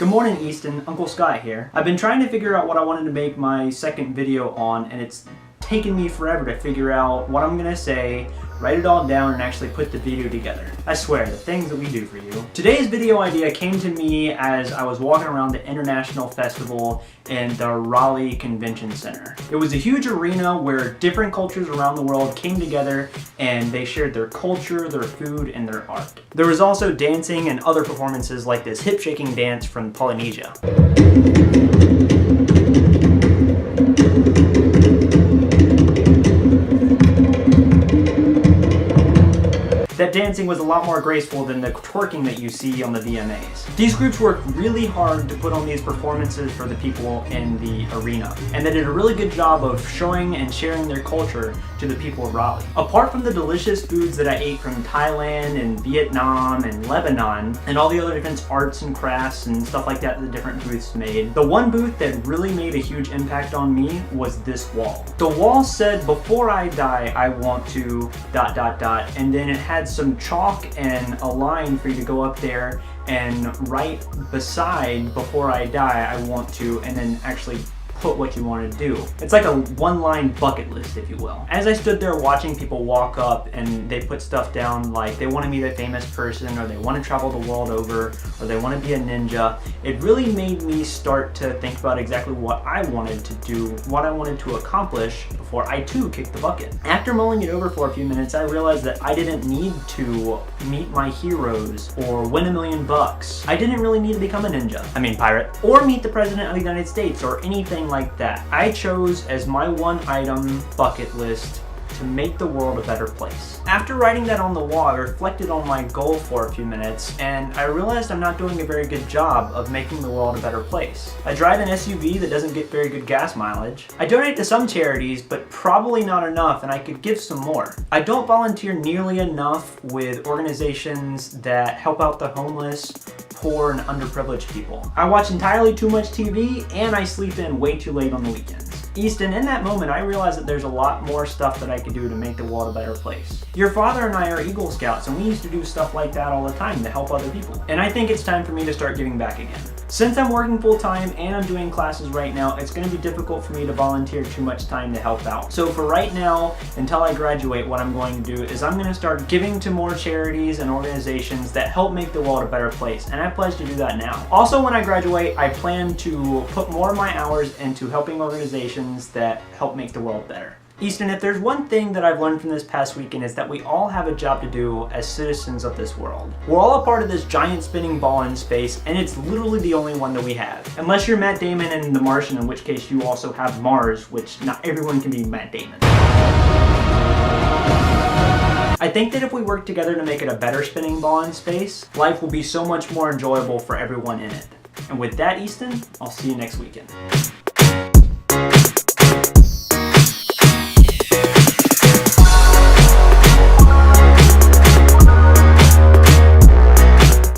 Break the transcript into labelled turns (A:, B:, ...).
A: Good morning, Easton. Uncle Sky here. I've been trying to figure out what I wanted to make my second video on, and it's taken me forever to figure out what I'm gonna say, write it all down, and actually put the video together. I swear, the things that we do for you. Today's video idea came to me as I was walking around the International Festival in the Raleigh Convention Center. It was a huge arena where different cultures around the world came together and they shared their culture, their food, and their art. There was also dancing and other performances like this hip-shaking dance from Polynesia. That dancing was a lot more graceful than the twerking that you see on the VMAs. These groups worked really hard to put on these performances for the people in the arena, and they did a really good job of showing and sharing their culture to the people of Raleigh. Apart from the delicious foods that I ate from Thailand and Vietnam and Lebanon, and all the other different arts and crafts and stuff like that the different booths made, the one booth that really made a huge impact on me was this wall. The wall said, "Before I die, I want to ... and then it had some chalk and a line for you to go up there and write beside "Before I die, I want to," and then actually put what you want to do. It's like a one-line bucket list, if you will. As I stood there watching people walk up and they put stuff down like they want to meet a famous person, or they want to travel the world over, or they want to be a ninja, it really made me start to think about exactly what I wanted to do, what I wanted to accomplish before I too kicked the bucket. After mulling it over for a few minutes, I realized that I didn't need to meet my heroes or win $1 million. I didn't really need to become a ninja, pirate, or meet the President of the United States or anything like that. I chose as my one item bucket list to make the world a better place. After writing that on the wall, I reflected on my goal for a few minutes, and I realized I'm not doing a very good job of making the world a better place. I drive an SUV that doesn't get very good gas mileage. I donate to some charities, but probably not enough, and I could give some more. I don't volunteer nearly enough with organizations that help out the homeless, poor, and underprivileged people. I watch entirely too much TV, and I sleep in way too late on the weekends. Easton, in that moment, I realized that there's a lot more stuff that I could do to make the world a better place. Your father and I are Eagle Scouts, and we used to do stuff like that all the time to help other people. And I think it's time for me to start giving back again. Since I'm working full-time and I'm doing classes right now, it's going to be difficult for me to volunteer too much time to help out. So for right now, until I graduate, what I'm going to do is I'm going to start giving to more charities and organizations that help make the world a better place, and I pledge to do that now. Also, when I graduate, I plan to put more of my hours into helping organizations that help make the world better. Easton, if there's one thing that I've learned from this past weekend, is that we all have a job to do as citizens of this world. We're all a part of this giant spinning ball in space, and it's literally the only one that we have. Unless you're Matt Damon in The Martian, in which case you also have Mars, which not everyone can be Matt Damon. I think that if we work together to make it a better spinning ball in space, life will be so much more enjoyable for everyone in it. And with that, Easton, I'll see you next weekend.